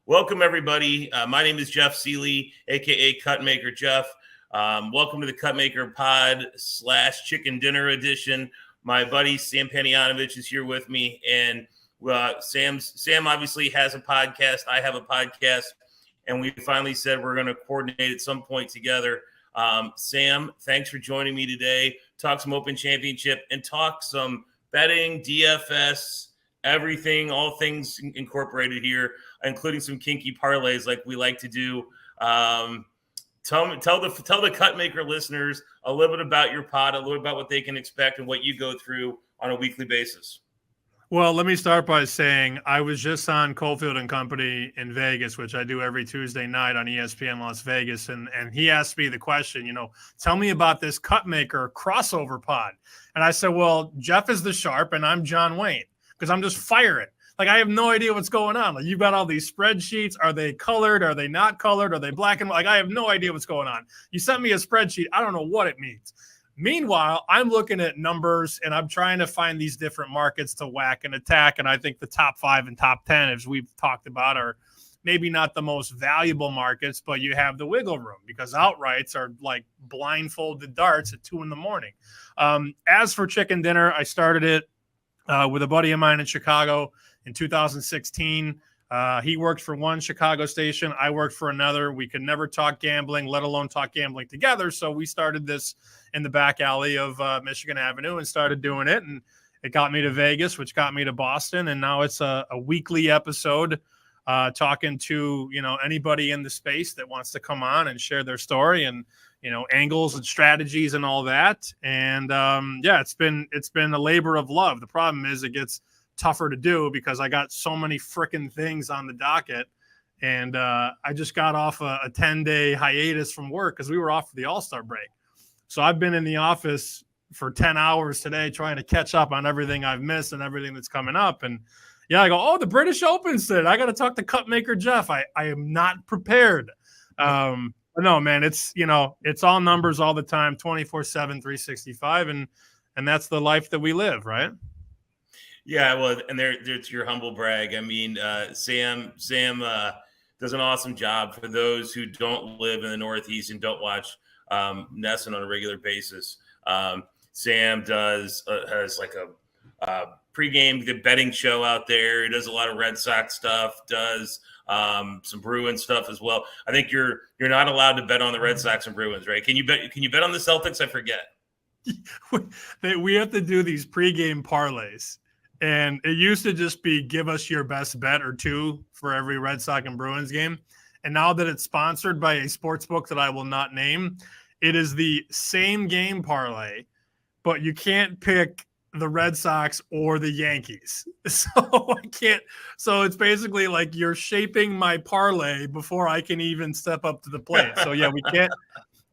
Welcome, everybody. My name is Jeff Seeley, a.k.a. Cutmaker Jeff. Welcome to the Cutmaker Pod / Chicken Dinner Edition. My buddy Sam Panayotovich is here with me, and Sam obviously has a podcast. I have a podcast, and we finally said we're going to coordinate at some point together. Sam, thanks for joining me today. Talk some Open Championship and talk some betting, DFS, everything, all things incorporated here, including some kinky parlays like we like to do. Tell the Cutmaker listeners a little bit about your pod, a little bit about what they can expect and what you go through on a weekly basis. Well, let me start by saying I was just on Cofield and Company in Vegas, which I do every Tuesday night on ESPN Las Vegas. And he asked me the question, tell me about this Cutmaker crossover pod. And I said, well, Jeff is the sharp and I'm John Wayne, because I'm just firing. Like, I have no idea what's going on. Like, you've got all these spreadsheets. Are they colored? Are they not colored? Are they black and white? Like, I have no idea what's going on. You sent me a spreadsheet. I don't know what it means. Meanwhile, I'm looking at numbers and I'm trying to find these different markets to whack and attack. And I think the top 5 and top 10, as we've talked about, are maybe not the most valuable markets, but you have the wiggle room because outrights are like blindfolded darts at 2 a.m. As for Chicken Dinner, I started it with a buddy of mine in Chicago in 2016. He worked for one Chicago station. I worked for another. We could never talk gambling, let alone talk gambling together. So we started this in the back alley of Michigan Avenue and started doing it. And it got me to Vegas, which got me to Boston. And now it's a weekly episode talking to, anybody in the space that wants to come on and share their story and, angles and strategies and all that. And it's been a labor of love. The problem is it gets tougher to do because I got so many freaking things on the docket. And I just got off a 10-day hiatus from work because we were off for the All-Star break. So I've been in the office for 10 hours today trying to catch up on everything I've missed and everything that's coming up. And I go, the British Open's today. I got to talk to Cutmaker Jeff. I am not prepared. But no, man, it's all numbers all the time, 24/7, 365. And that's the life that we live, right? Yeah, well, and there's your humble brag. I mean, Sam does an awesome job. For those who don't live in the Northeast and don't watch NESN on a regular basis, Sam has like a pregame betting show out there. He does a lot of Red Sox stuff, does some Bruins stuff as well. I think you're not allowed to bet on the Red Sox and Bruins, right? Can you bet on the Celtics? I forget. We have to do these pregame parlays. And it used to just be give us your best bet or two for every Red Sox and Bruins game. And now that it's sponsored by a sports book that I will not name, it is the same game parlay, but you can't pick the Red Sox or the Yankees. So I can't. So it's basically like you're shaping my parlay before I can even step up to the plate. So yeah, we can't.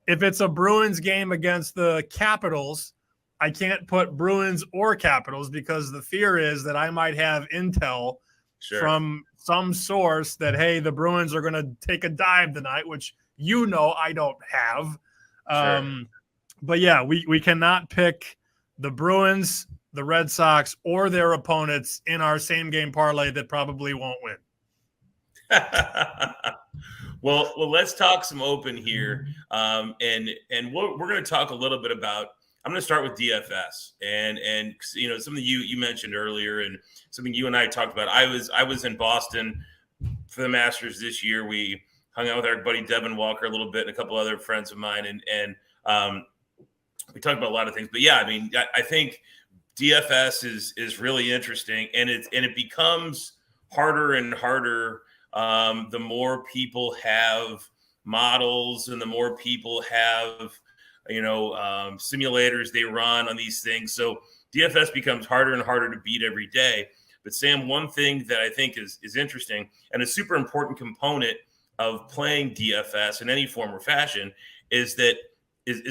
If it's a Bruins game against the Capitals, I can't put Bruins or Capitals because the fear is that I might have intel from some source that, hey, the Bruins are going to take a dive tonight, which I don't have. But yeah, we cannot pick the Bruins, the Red Sox, or their opponents in our same game parlay that probably won't win. Well, let's talk some Open here. And we're going to talk a little bit about, I'm going to start with DFS and something you mentioned earlier and something you and I talked about. I was in Boston for the Masters this year. We hung out with our buddy Devin Walker a little bit and a couple other friends of mine, and we talked about a lot of things. But yeah, I mean, I think DFS is really interesting, and it becomes harder and harder the more people have models and the more people have simulators they run on these things. So DFS becomes harder and harder to beat every day. But Sam, one thing that I think is interesting and a super important component of playing DFS in any form or fashion is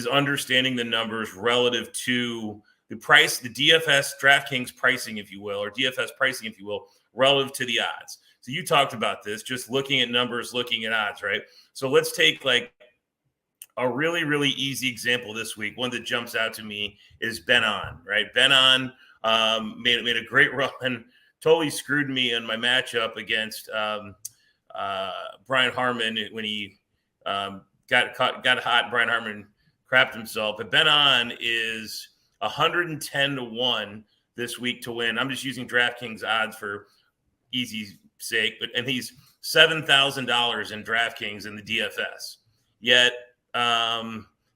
understanding the numbers relative to the price, the DFS DraftKings pricing, if you will, or DFS pricing, if you will, relative to the odds. So you talked about this, just looking at numbers, looking at odds, right? So let's take like a really, really easy example this week. One that jumps out to me is Ben On, right? Ben On made a great run, totally screwed me in my matchup against Brian Harmon when he got hot. Brian Harmon crapped himself. But Ben On is 110-1 this week to win. I'm just using DraftKings odds for easy sake, and he's $7,000 in DraftKings in the DFS. Yet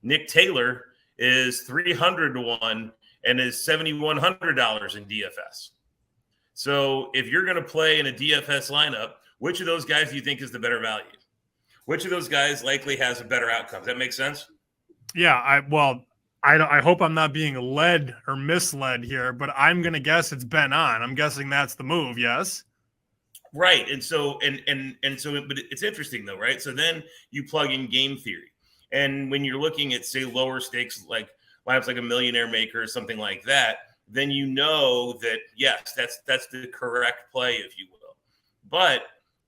Nick Taylor is 300-1 and is $7,100 in DFS. So if you're going to play in a DFS lineup, which of those guys do you think is the better value? Which of those guys likely has a better outcome? Does that make sense? Yeah, I hope I'm not being led or misled here, but I'm going to guess it's Ben On. I'm guessing that's the move, yes? Right. And so, but it's interesting though, right? So then you plug in game theory. And when you're looking at, say, lower stakes, like lineups like a Millionaire Maker or something like that, then you know that, yes, that's the correct play, if you will. But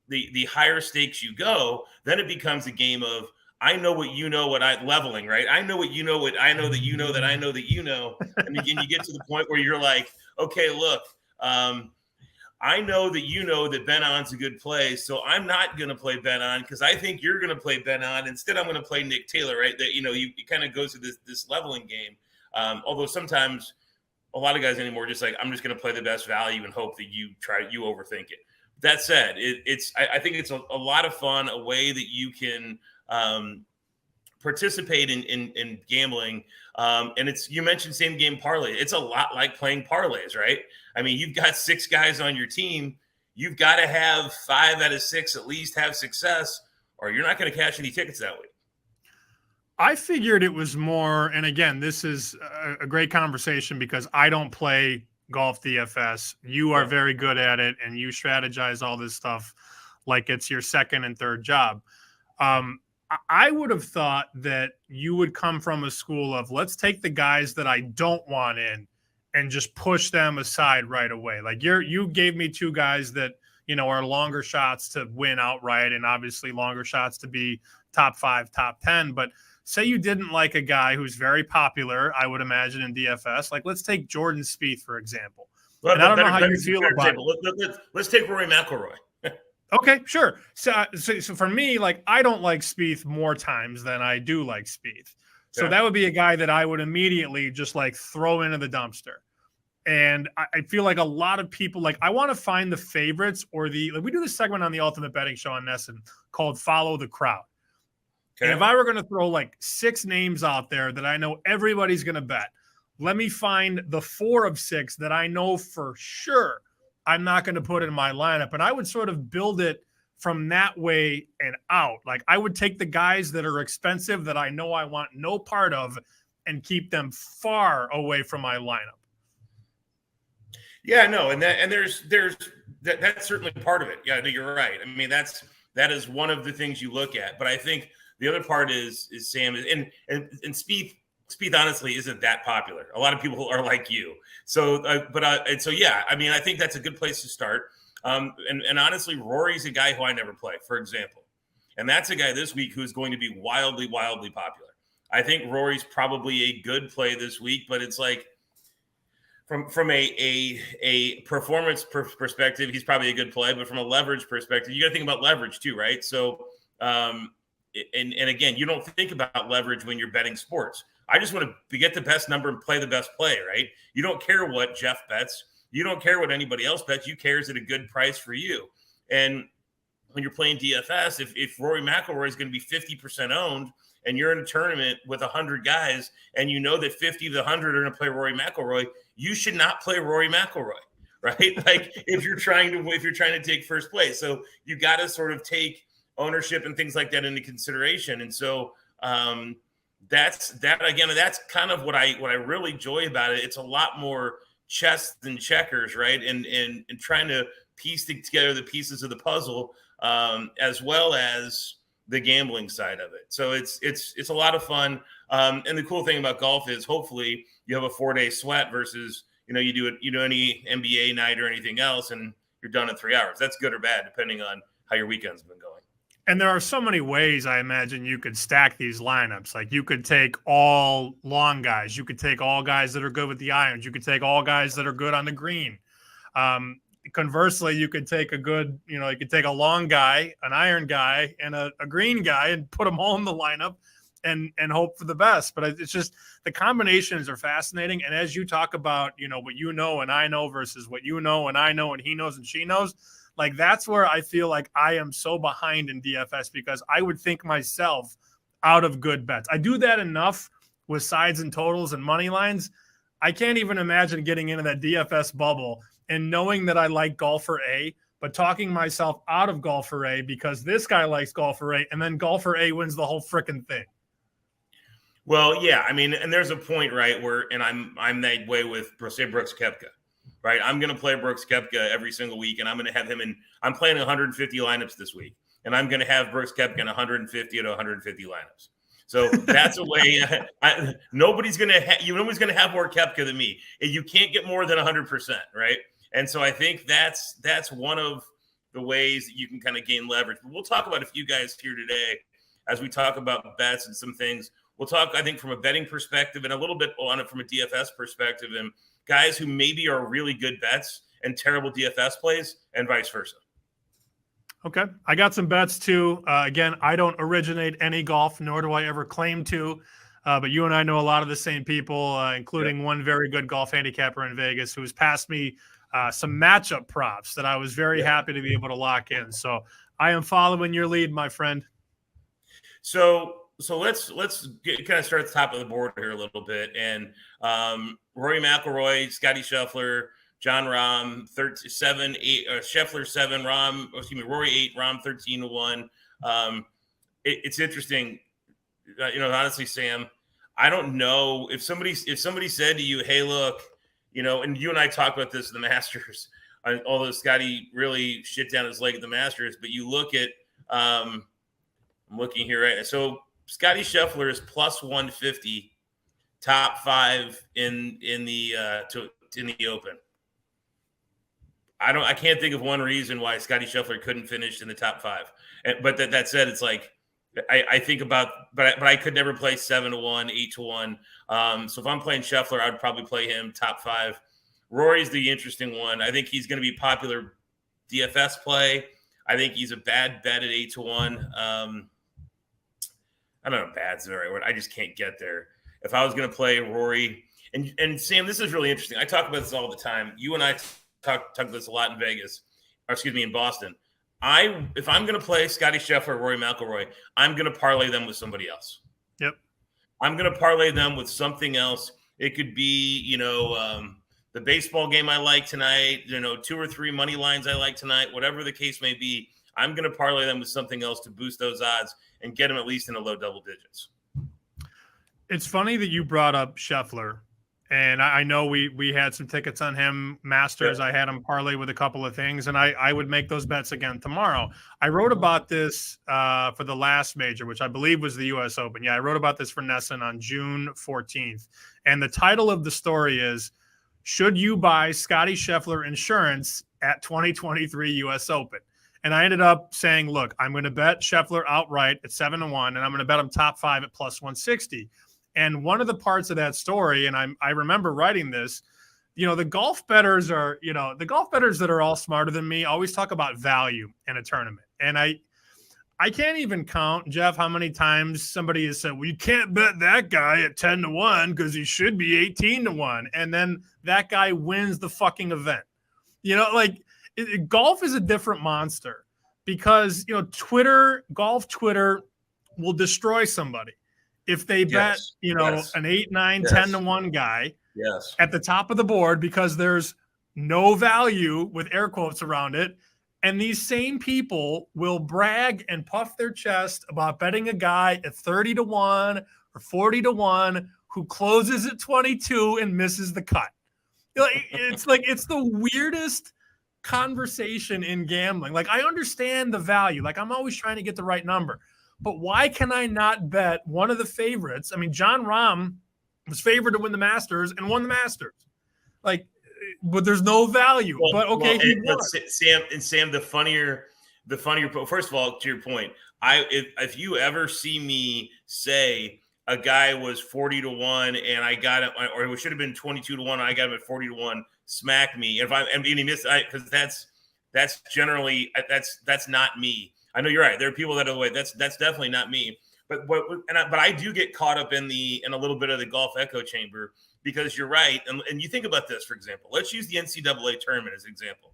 the higher stakes you go, then it becomes a game of, I know what you know, what I leveling, right? I know what you know, what I know that you know, that I know that you know. And again, you get to the point where you're like, okay, look, I know that you know that Ben On's a good play, so I'm not going to play Ben On because I think you're going to play Ben On. Instead, I'm going to play Nick Taylor, right? That, it kind of goes to this leveling game. Although sometimes a lot of guys anymore are just like, I'm just going to play the best value and hope that you overthink it. That said, I think it's a lot of fun, a way that you can participate in gambling. And you mentioned same game parlay. It's a lot like playing parlays, right? I mean, you've got 6 guys on your team. You've got to have 5 out of 6 at least have success, or you're not going to cash any tickets that week. I figured it was more, and again, this is a great conversation because I don't play golf DFS. You are very good at it, and you strategize all this stuff like it's your second and third job. I would have thought that you would come from a school of, let's take the guys that I don't want in and just push them aside right away. Like you gave me 2 guys that, are longer shots to win outright and obviously longer shots to be top 5, top 10. But say you didn't like a guy who's very popular, I would imagine, in DFS. Like, let's take Jordan Spieth, for example. And I don't know how you feel about it. Let's take Rory McIlroy. Okay, sure. So for me, like, I don't like Spieth more times than I do like Spieth. So that would be a guy that I would immediately just like throw into the dumpster. And I feel like a lot of people, like, I want to find the favorites or we do this segment on the Ultimate Betting Show on NESN called Follow the Crowd. Okay. And if I were going to throw like 6 names out there that I know everybody's going to bet, let me find the 4 of 6 that I know for sure I'm not going to put in my lineup. And I would sort of build it from that way and out. Like, I would take the guys that are expensive that I know I want no part of and keep them far away from my lineup. Yeah, no. And that's certainly part of it. Yeah, no, you're right. I mean, that is one of the things you look at, but I think the other part is Sam, and Spieth honestly isn't that popular. A lot of people are like you. So, yeah, I mean, I think that's a good place to start. And honestly, Rory's a guy who I never play, for example. And that's a guy this week who's going to be wildly, wildly popular. I think Rory's probably a good play this week, but it's like from a performance perspective, he's probably a good play. But from a leverage perspective, you got to think about leverage too, right? So, and again, you don't think about leverage when you're betting sports. I just want to get the best number and play the best play, right? You don't care what Jeff bets. You don't care what anybody else bets. You care is it a good price for you. And when you're playing DFS, if Rory McIlroy is going to be 50% owned and you're in a tournament with 100 guys and you know that 50 of the 100 are going to play Rory McIlroy, you should not play Rory McIlroy, right? Like if you're trying to take first place. So you got to sort of take ownership and things like that into consideration. And so that's kind of what I really enjoy about it. It's a lot more chess than checkers, right? And trying to piece together the pieces of the puzzle, as well as the gambling side of it. So it's a lot of fun. And the cool thing about golf is hopefully you have a 4-day sweat versus, you do any NBA night or anything else and you're done in 3 hours. That's good or bad, depending on how your weekend's been going. And there are so many ways I imagine you could stack these lineups. Like you could take all long guys. You could take all guys that are good with the irons. You could take all guys that are good on the green. conversely, you could take a good, you could take a long guy, an iron guy, and a green guy and put them all in the lineup and hope for the best. But it's just the combinations are fascinating. And as you talk about, what you know and I know versus what you know and I know and he knows and she knows, like that's where I feel like I am so behind in DFS because I would think myself out of good bets. I do that enough with sides and totals and money lines. I can't even imagine getting into that DFS bubble and knowing that I like golfer A, but talking myself out of golfer A because this guy likes golfer A, and then golfer A wins the whole freaking thing. Well, yeah, I mean, and there's a point, right, where, and I'm that way with, say, Brooks Koepka, right? I'm going to play Brooks Koepka every single week, and I'm going to have him in. I'm playing 150 lineups this week, and I'm going to have Brooks Koepka in 150 to 150 lineups. So that's a way. Nobody's going to have more Koepka than me. You can't get more than 100%, right? And so I think that's one of the ways that you can kind of gain leverage. But we'll talk about a few guys here today as we talk about bets and some things. We'll talk, I think, from a betting perspective and a little bit on it from a DFS perspective, and guys who maybe are really good bets and terrible DFS plays, and vice versa. Okay. I got some bets too. Again, I don't originate any golf, nor do I ever claim to. But you and I know a lot of the same people, including one very good golf handicapper in Vegas who has passed me some matchup props that I was very happy to be able to lock in. So I am following your lead, my friend. So let's kind of start at the top of the board here a little bit. And Rory McIlroy, Scotty Scheffler, John Rahm, 7, 8, Scheffler 7, Rory 8, Rahm 13-1. It's interesting, honestly, Sam. I don't know if somebody said to you, "Hey, look," and you and I talked about this in the Masters, although Scotty really shit down his leg at the Masters. But you look at, I'm looking here right now. So Scotty Scheffler is plus 150, top 5 in the Open. I can't think of one reason why Scotty Scheffler couldn't finish in the top 5. But that said, it's like I think about, but I could never play 7-1, 8-1. So if I'm playing Scheffler, I'd probably play him top 5. Rory's the interesting one. I think he's going to be popular DFS play. I think he's a bad bet at 8-1. I don't know, bad's the right word. I just can't get there. If I was going to play Rory and Sam, this is really interesting. I talk about this all the time. You and I talk about this a lot in Vegas, in Boston. If I'm going to play Scotty Scheffler, Rory McIlroy, I'm going to parlay them with somebody else. Yep. I'm going to parlay them with something else. It could be, the baseball game I like tonight, 2 or 3 money lines I like tonight, whatever the case may be. I'm going to parlay them with something else to boost those odds and get them at least in the low double digits. It's funny that you brought up Scheffler. And I know we had some tickets on him, Masters. Yeah. I had him parlay with a couple of things, and I would make those bets again tomorrow. I wrote about this for the last major, which I believe was the U.S. Open. Yeah, I wrote about this for NESN on June 14th. And the title of the story is, should you buy Scotty Scheffler insurance at 2023 U.S. Open? And I ended up saying, look, I'm going to bet Scheffler outright at 7-1, and I'm going to bet him top 5 at plus 160. And one of the parts of that story, and I remember writing this, the golf bettors are, the golf bettors that are all smarter than me always talk about value in a tournament. And I can't even count, Jeff, how many times somebody has said, well, you can't bet that guy at 10-1 because he should be 18-1. And then that guy wins the fucking event. Golf is a different monster because, golf Twitter will destroy somebody. If they bet, an 8, 9, 10-1 guy at the top of the board because there's no value with air quotes around it. And these same people will brag and puff their chest about betting a guy at 30-1 or 40-1 who closes at 22 and misses the cut. It's the weirdest conversation in gambling. Like, I understand the value. Like, I'm always trying to get the right number. But why can I not bet one of the favorites? I mean, John Rahm was favored to win the Masters and won the Masters. But there's no value. Sam, the funnier. First of all, to your point, if you ever see me say a guy was 40-1 and I got it, or it should have been 22-1, and I got him at 40-1, smack me if I'm being because that's generally that's not me. I know you're right. There are people that are the way. That's definitely not me. But I do get caught up in a little bit of the golf echo chamber because you're right. And you think about this, for example. Let's use the NCAA tournament as an example.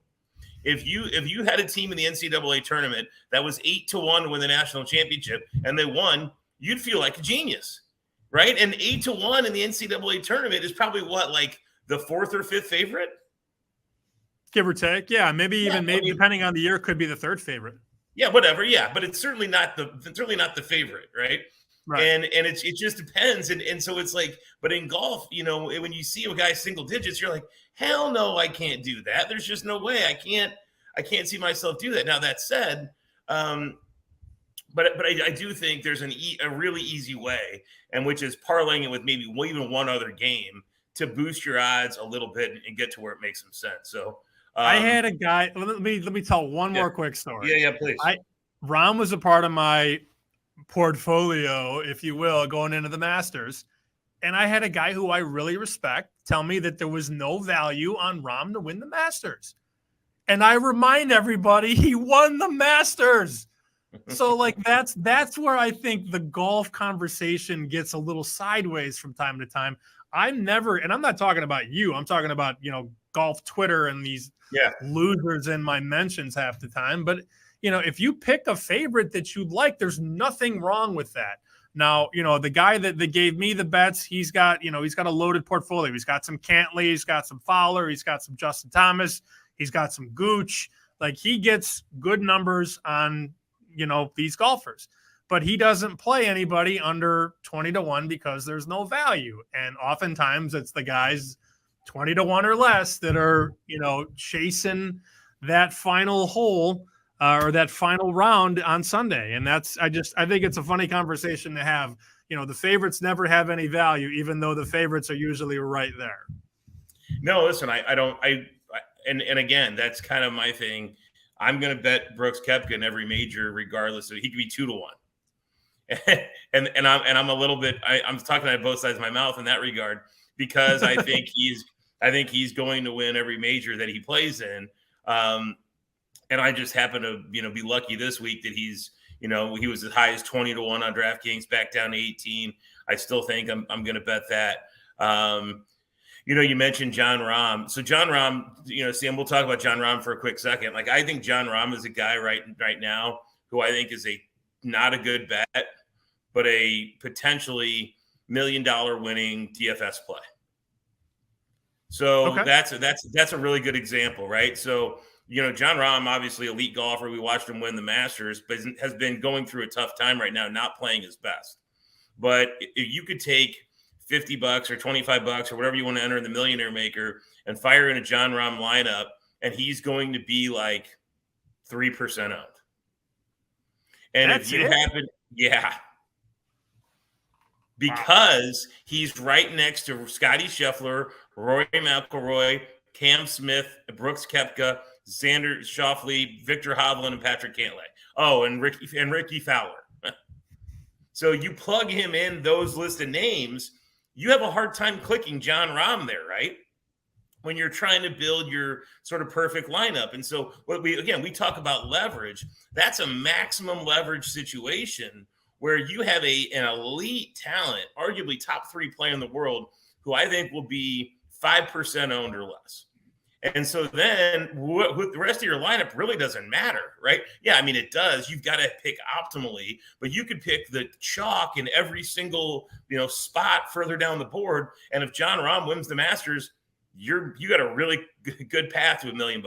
If you had a team in the NCAA tournament that was 8-1 to win the national championship and they won, you'd feel like a genius, right? And 8-1 in the NCAA tournament is probably like the 4th or 5th favorite, give or take. Yeah, maybe depending on the year, could be the 3rd favorite. Yeah, whatever. Yeah, but it's certainly not the favorite, right? Right. And it just depends. And so it's like, but in golf, when you see a guy single digits, you're like, hell no, I can't do that. There's just no way. I can't see myself do that. Now that said, but I do think there's a really easy way, and which is parlaying it with maybe even one other game to boost your odds a little bit and get to where it makes some sense. So I had a guy. Let me tell one more quick story. Yeah, please. Ron was a part of my portfolio, if you will, going into the Masters. And I had a guy who I really respect tell me that there was no value on Rahm to win the Masters. And I remind everybody he won the Masters. So that's where I think the golf conversation gets a little sideways from time to time. I'm not talking about you. I'm talking about, golf Twitter and these losers in my mentions half the time. But, if you pick a favorite that you like, there's nothing wrong with that. Now, the guy that gave me the bets, he's got a loaded portfolio. He's got some Cantley, he's got some Fowler, he's got some Justin Thomas, he's got some Gooch. Like, he gets good numbers on, these golfers. But he doesn't play anybody under 20-1 because there's no value. And oftentimes it's the guys 20-1 or less that are, chasing that final hole or that final round on Sunday. And I think it's a funny conversation to have. The favorites never have any value, even though the favorites are usually right there. No, listen, and again, that's kind of my thing. I'm going to bet Brooks Koepka in every major, regardless of, he could be 2-1. and I'm a little bit, I'm talking out of both sides of my mouth in that regard, because I think he's going to win every major that he plays in. And I just happen to, be lucky this week that he's, he was as high as 20-1 on DraftKings, back down to 18. I still think I'm going to bet that. You mentioned Jon Rahm. So Jon Rahm, Sam, we'll talk about Jon Rahm for a quick second. Like, I think Jon Rahm is a guy right now who I think is not a good bet, but a potentially $1 million winning DFS play. So that's a really good example, right? So, Jon Rahm, obviously elite golfer. We watched him win the Masters, but has been going through a tough time right now, not playing his best. But if you could take $50 or $25 or whatever you want to enter in the Millionaire Maker and fire in a Jon Rahm lineup, and he's going to be like 3% owned. And if you happen, because he's right next to Scotty Scheffler, Rory McIlroy, Cam Smith, Brooks Koepka, Xander Schauffele, Victor Hovland, and Patrick Cantlay. Oh, and Ricky Fowler. So you plug him in those listed names, you have a hard time clicking Jon Rahm there, right? When you're trying to build your sort of perfect lineup. And so we talk about leverage. That's a maximum leverage situation where you have an elite talent, arguably top 3 player in the world, who I think will be 5% owned or less. And so then the rest of your lineup really doesn't matter, right? Yeah, I mean, it does. You've got to pick optimally, but you could pick the chalk in every single, spot further down the board. And if Jon Rahm wins the Masters, you got a really good path to $1 million.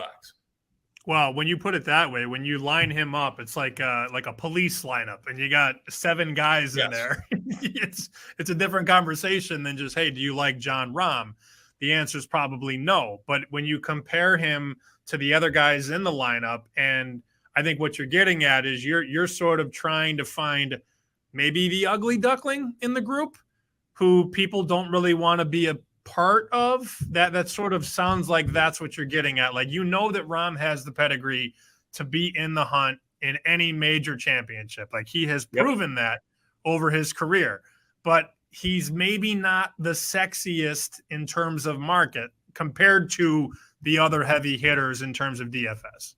Well, when you put it that way, when you line him up, it's like a police lineup, and you got 7 guys in there. It's a different conversation than just, hey, do you like Jon Rahm? The answer is probably no. But when you compare him to the other guys in the lineup, and I think what you're getting at is you're sort of trying to find maybe the ugly duckling in the group who people don't really want to be a part of. That sort of sounds like that's what you're getting at. Like, that Rahm has the pedigree to be in the hunt in any major championship. Like, he has proven that over his career. But he's maybe not the sexiest in terms of market compared to the other heavy hitters in terms of DFS.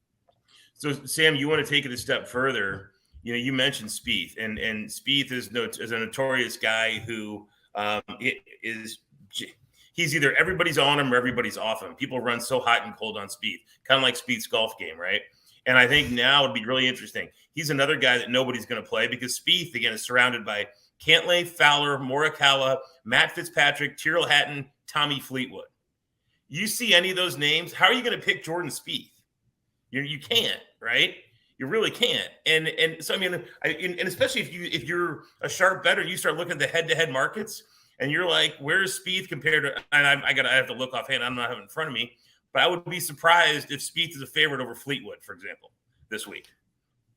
So, Sam, you want to take it a step further. You mentioned Spieth, and Spieth is a notorious guy who he's either everybody's on him or everybody's off him. People run so hot and cold on Spieth, kind of like Spieth's golf game, right? And I think now it'd be really interesting. He's another guy that nobody's going to play because Spieth, again, is surrounded by Cantlay, Fowler, Morikawa, Matt Fitzpatrick, Tyrrell Hatton, Tommy Fleetwood. You see any of those names, how are you going to pick Jordan Spieth? You can't, right? You really can't. And so, I mean, and especially if you're a sharp bettor, you start looking at the head-to-head markets, and you're like, where's Spieth compared to? And I have to look offhand. I'm not having it in front of me, but I would be surprised if Spieth is a favorite over Fleetwood, for example, this week.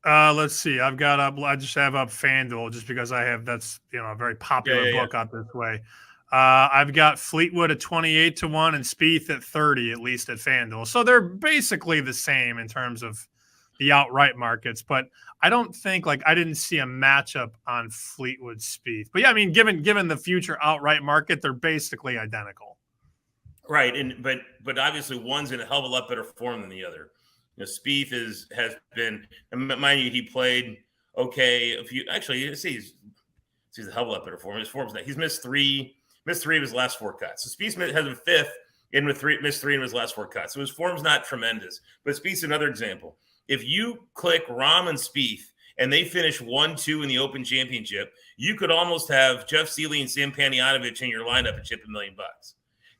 Let's see. I just have up FanDuel just because that's a very popular book out this way. I've got Fleetwood at 28-1 and Spieth at 30, at least at FanDuel. So they're basically the same in terms of the outright markets, but I don't think I didn't see a matchup on Fleetwood Spieth. But yeah, I mean, given the future outright market, they're basically identical. Right. But obviously one's in a hell of a lot better form than the other. Spieth has been, mind you, he played okay. He's a hell of a lot better form. His form's not. He's missed three of his last 4 cuts. So Spieth has a fifth in with missed 3 of his last 4 cuts. So his form's not tremendous. But Spieth's another example. If you click Rahm and Spieth and they finish 1-2 in the Open Championship, you could almost have Jeff Seeley and Sam Panayotovich in your lineup and chip $1 million.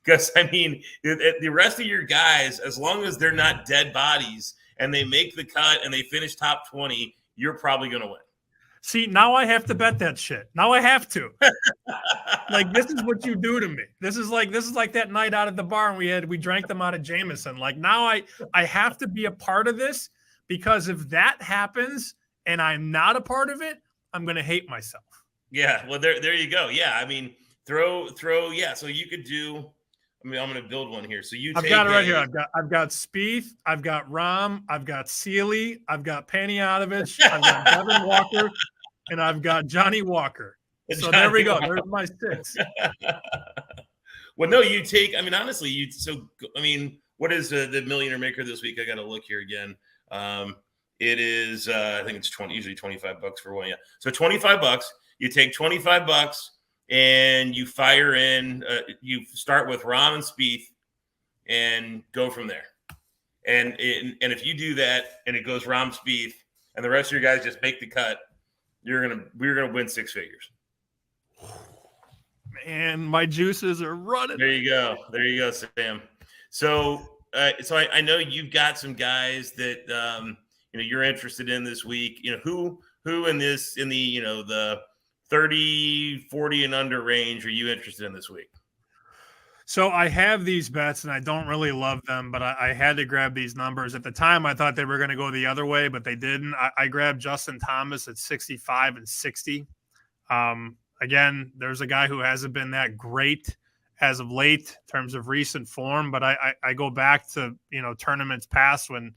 Because, I mean, the rest of your guys, as long as they're not dead bodies and they make the cut and they finish top 20, you're probably going to win. See, now I have to bet that shit. Now I have to. This is what you do to me. This is like that night out at the bar and we drank them out of Jameson. Now I have to be a part of this, because if that happens and I'm not a part of it, I'm going to hate myself. Yeah, well, there you go. Yeah, I mean, throw. Yeah, so you could do. I'm going to build one here. So I've got it right here. I've got Spieth. I've got Rahm. I've got Seeley. I've got Panayotovich. I've got Devin Walker, and I've got Johnny Walker. So there we go. There's my 6. Well, no, you take. I mean, honestly, what is the millionaire maker this week? I got to look here again. It is. I think it's usually $25 for one. Yeah. So $25. You take $25 and you fire in. You start with Rahm and Spieth, and go from there. And if you do that, and it goes Rahm, Spieth, and the rest of your guys just make the cut, we're gonna win 6 figures. Man, my juices are running. There you go, Sam. So I know you've got some guys that you're interested in this week. Who in the 30, 40 and under range are you interested in this week? So I have these bets, and I don't really love them, but I had to grab these numbers. At the time, I thought they were going to go the other way, but they didn't. I grabbed Justin Thomas at 65 and 60. Again, there's a guy who hasn't been that great as of late in terms of recent form, but I go back to, tournaments past when,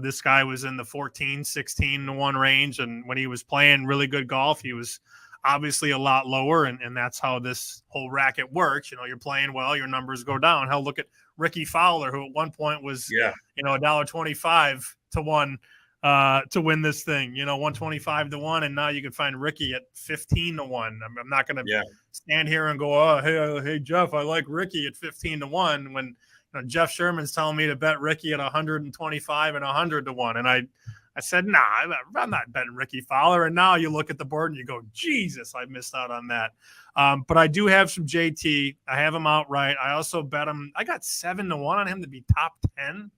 this guy was in the 14, 16-1 range. And when he was playing really good golf, he was obviously a lot lower. And that's how this whole racket works. You're playing well, your numbers go down. Hell, look at Ricky Fowler, who at one point was, $1.25 to 1 to win this thing, 125 to 1. And now you can find Ricky at 15 to 1. I'm not going to stand here and go, oh, hey, Jeff, I like Ricky at 15 to 1 when Jeff Sherman's telling me to bet Ricky at 125 and 100 to 1. And I said, nah, I'm not betting Ricky Fowler. And now you look at the board and you go, Jesus, I missed out on that. But I do have some JT. I have him outright. I also bet him. I got 7 to 1 on him to be top 10.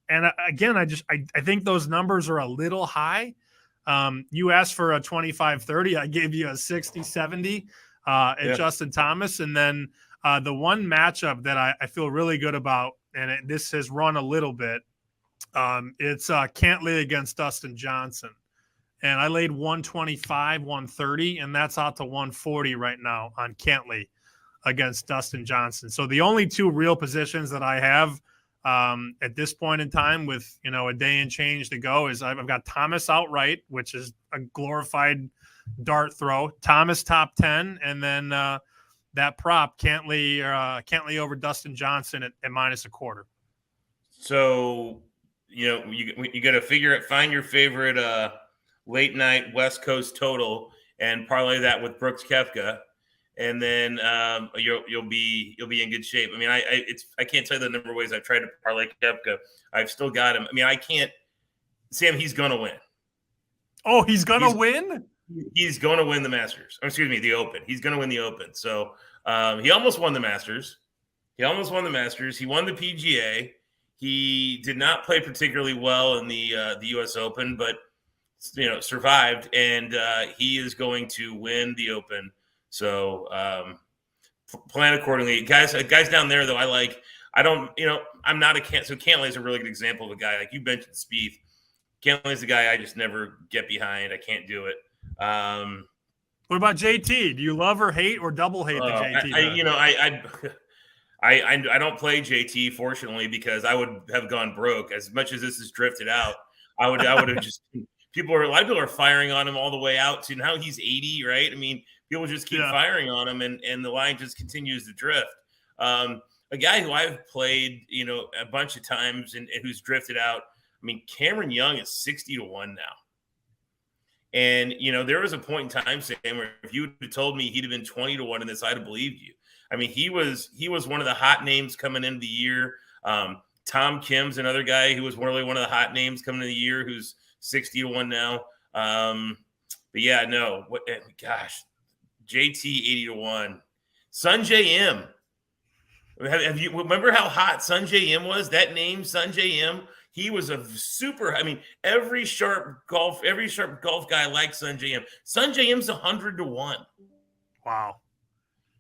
And again, I think those numbers are a little high. You asked for a 25-30. I gave you a 60-70 at Justin Thomas. And then the one matchup that I feel really good about, and this has run a little bit, it's Cantlay against Dustin Johnson. And I laid 125, 130, and that's out to 140 right now on Cantlay against Dustin Johnson. So the only 2 real positions that I have at this point in time with, a day and change to go is I've got Thomas outright, which is a glorified dart throw. Thomas top 10, and then that prop Cantley over Dustin Johnson at -1/4. So, you got to find your favorite late night West Coast total and parlay that with Brooks Koepka, and then you'll be in good shape. I mean, I can't tell you the number of ways I've tried to parlay Koepka. I've still got him. I mean, I can't. Sam, he's gonna win. Oh, he's gonna win. He's going to win the Masters. Or excuse me, the Open. He's going to win the Open. So he almost won the Masters. He won the PGA. He did not play particularly well in the U.S. Open, but survived, and he is going to win the Open. So plan accordingly, guys. Guys down there, though, I'm not a So Cantley is a really good example of a guy like you mentioned. Spieth. Cantley is the guy I just never get behind. I can't do it. What about JT? Do you love or hate or double hate the JT? I don't play JT, fortunately, because I would have gone broke. As much as this has drifted out, I would have just a lot of people are firing on him all the way out to now he's 80, right? I mean, people just keep firing on him, and the line just continues to drift. A guy who I've played, a bunch of times and who's drifted out. I mean, Cameron Young is 60-1 now. And, there was a point in time, Sam, where if you had told me he'd have been 20-1 in this, I'd have believed you. I mean, he was one of the hot names coming into the year. Tom Kim's another guy who was really one of the hot names coming into the year, who's 60-1 now. But yeah, no, gosh, JT 80-1. Sungjae M. Have you remember how hot Sungjae M was? That name, Sungjae M. He was a super. I mean, every sharp golf guy likes Sungjae M. Sungjae M's 100-1. Wow.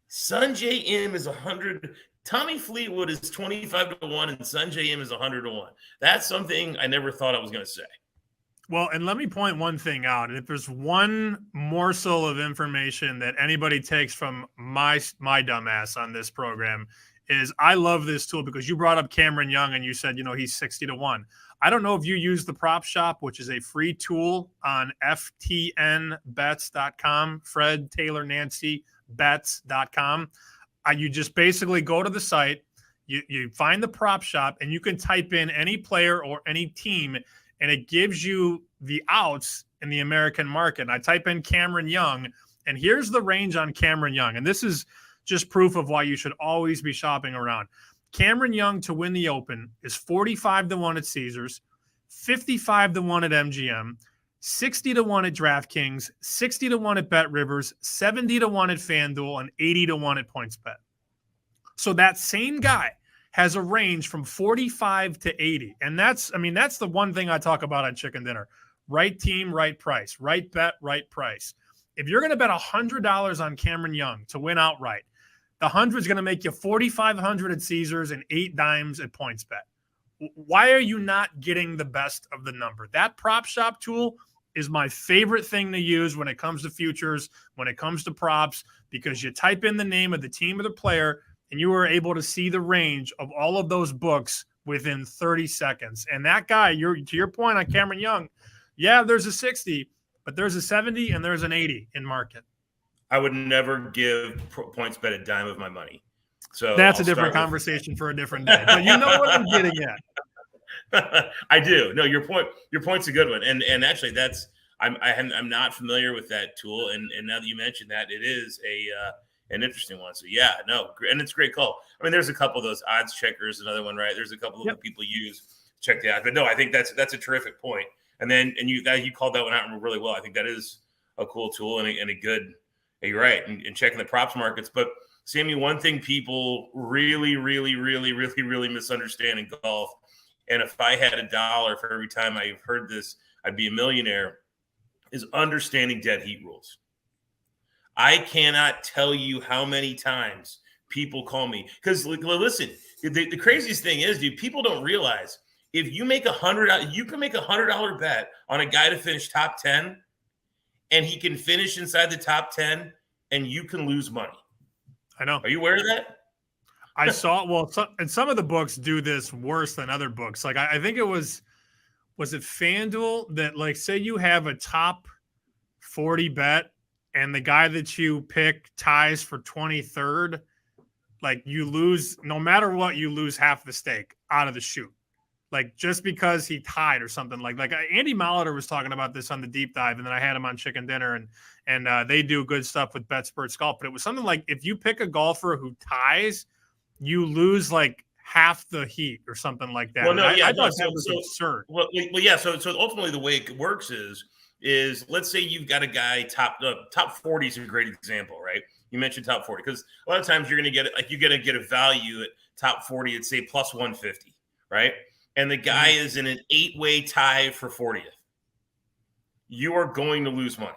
Sungjae M is 100. Tommy Fleetwood is 25-1, and Sungjae M is 100-1. That's something I never thought I was going to say. Well, and let me point one thing out. If there's one morsel of information that anybody takes from my dumbass on this program, is I love this tool because you brought up Cameron Young and you said, he's 60-1. I don't know if you use the Prop Shop, which is a free tool on ftnbets.com, Fred, Taylor, Nancy, bets.com. You just basically go to the site, you find the Prop Shop, and you can type in any player or any team, and it gives you the outs in the American market. And I type in Cameron Young, and here's the range on Cameron Young. And this is just proof of why you should always be shopping around. Cameron Young to win the Open is 45-1 at Caesars, 55-1 at MGM, 60-1 at DraftKings, 60-1 at BetRivers, 70-1 at FanDuel, and 80-1 at PointsBet. So that same guy has a range from 45 to 80. And that's the one thing I talk about on Chicken Dinner. Right team, right price. Right bet, right price. If you're going to bet $100 on Cameron Young to win outright, the 100 is going to make you 4,500 at Caesars and 8 dimes at PointsBet. Why are you not getting the best of the number? That Prop Shop tool is my favorite thing to use when it comes to futures, when it comes to props, because you type in the name of the team or the player, and you are able to see the range of all of those books within 30 seconds. And that guy, to your point on Cameron Young, yeah, there's a 60, but there's a 70 and there's an 80 in market. I would never give PointsBet a dime of my money. So that's a different conversation for a different day. But you know what I'm getting at. I do. No, your point's a good one. And actually I'm not familiar with that tool. And now that you mentioned that, it is an interesting one. So yeah, no, and it's a great call. I mean, there's a couple of those odds checkers, another one, right? There's a couple of people use check the odds. But no, I think that's a terrific point. And then you called that one out really well. I think that is a cool tool and a good. You're right, and checking the props markets. But Sammy, one thing people really, really, really, really, really misunderstand in golf, and if I had $1 for every time I've heard this, I'd be a millionaire, is understanding dead heat rules. I cannot tell you how many times people call me because listen, the craziest thing is, dude, people don't realize if you make $100, you can make $100 bet on a guy to finish top 10. And he can finish inside the top 10, and you can lose money. I know. Are you aware of that? I saw. Well, and some of the books do this worse than other books. Like I think it was it FanDuel that, like, say you have a top 40 bet, and the guy that you pick ties for 23rd, like you lose, no matter what, you lose half the stake out of the chute. Like just because he tied or something like Andy Molitor was talking about this on the deep dive, and then I had him on Chicken Dinner, and they do good stuff with BetSperts Golf. But it was something like if you pick a golfer who ties, you lose like half the heat or something like that. Well, no, I thought that was absurd. Well, yeah. So ultimately, the way it works is let's say you've got a guy top 40 is a great example, right? You mentioned top 40 because a lot of times you're going to get a value at top 40 at say plus 150, right? And the guy is in an 8-way tie for 40th. You are going to lose money.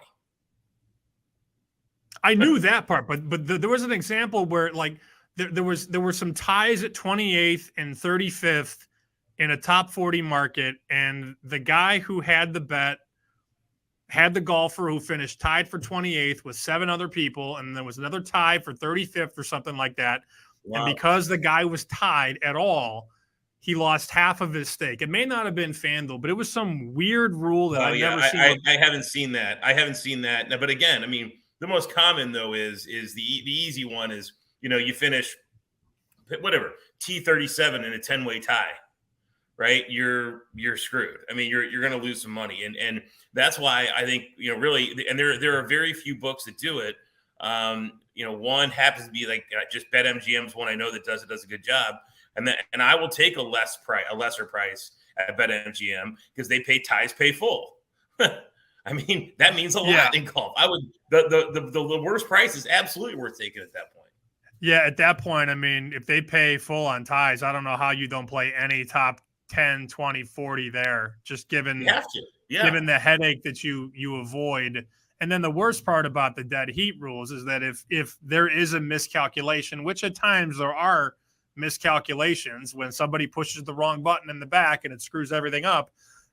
I knew that part, but there was an example where like there were some ties at 28th and 35th in a top 40 market, and the guy who had the bet had the golfer who finished tied for 28th with 7 other people, and there was another tie for 35th or something like that. Wow. And because the guy was tied at all, he lost half of his stake. It may not have been FanDuel, but it was some weird rule that I've never seen. I haven't seen that. I haven't seen that. But again, I mean, the most common though is the easy one is, you finish whatever T37 in a 10-way tie, right? You're screwed. I mean, you're going to lose some money, and that's why I think really, and there are very few books that do it. One happens to be like just BetMGM's one I know that does a good job, and I will take a lesser price at BetMGM because they pay ties pay full. I mean, that means a lot in golf. I would the worst price is absolutely worth taking at that point. Yeah, at that point, I mean, if they pay full on ties, I don't know how you don't play any top 10, 20, 40 there, just given given the headache that you avoid. And then the worst part about the dead heat rules is that if there is a miscalculation, which at times there are miscalculations when somebody pushes the wrong button in the back and it screws everything up,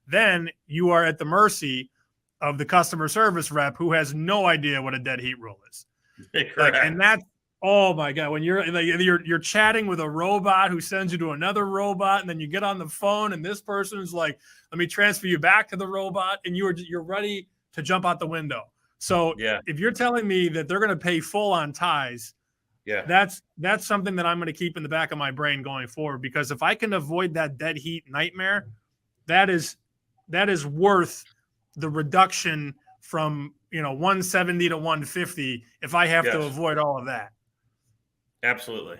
then you are at the mercy of the customer service rep who has no idea what a dead heat rule is. And that's, oh my God, when you're chatting with a robot who sends you to another robot, and then you get on the phone and this person is like, let me transfer you back to the robot, and you're ready to jump out the window. So if you're telling me that they're going to pay full on ties, that's something that I'm going to keep in the back of my brain going forward, because if I can avoid that dead heat nightmare, that is worth the reduction from 170 to 150 if I have to avoid all of that. Absolutely.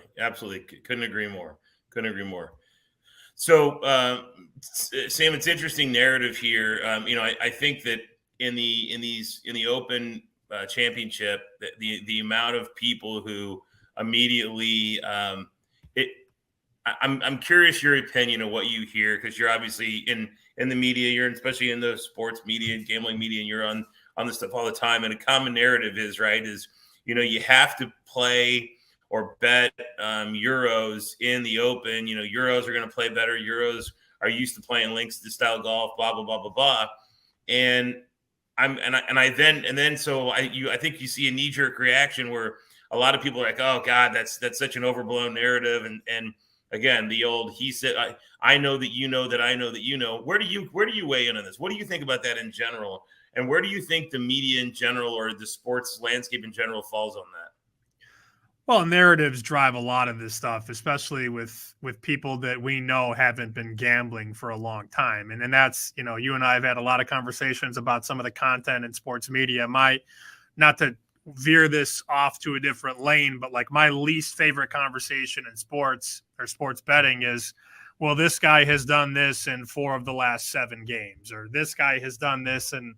Couldn't agree more. So, Sam, it's interesting narrative here. I think that in the Open Championship, the amount of people who immediately, I'm curious your opinion of what you hear, because you're obviously in the media, you're especially in the sports media and gambling media, and you're on this stuff all the time. And a common narrative is you have to play or bet Euros in the Open. Euros are going to play better. Euros are used to playing links to style golf, blah blah blah blah blah. And I think you see a knee jerk reaction where a lot of people are like, oh God, that's such an overblown narrative. And again, the old he said, I know that you know that I know that you know. Where do you weigh in on this? What do you think about that in general? And where do you think the media in general or the sports landscape in general falls on that? Well, narratives drive a lot of this stuff, especially with people that we know haven't been gambling for a long time. And then that's, you and I have had a lot of conversations about some of the content in sports media. Not to veer this off to a different lane, but like my least favorite conversation in sports or sports betting is, well, this guy has done this in 4 of the last 7 games, or this guy has done this in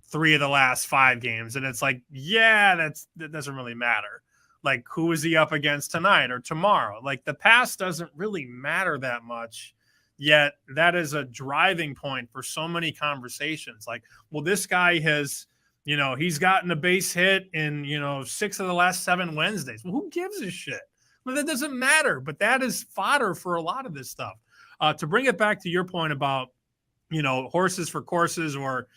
3 of the last 5 games. And it's like, that doesn't really matter. Like, who is he up against tonight or tomorrow? Like, the past doesn't really matter that much, yet that is a driving point for so many conversations. Like, well, this guy has, he's gotten a base hit in, 6 of the last 7 Wednesdays. Well, who gives a shit? Well, that doesn't matter, but that is fodder for a lot of this stuff. To bring it back to your point about, horses for courses, or,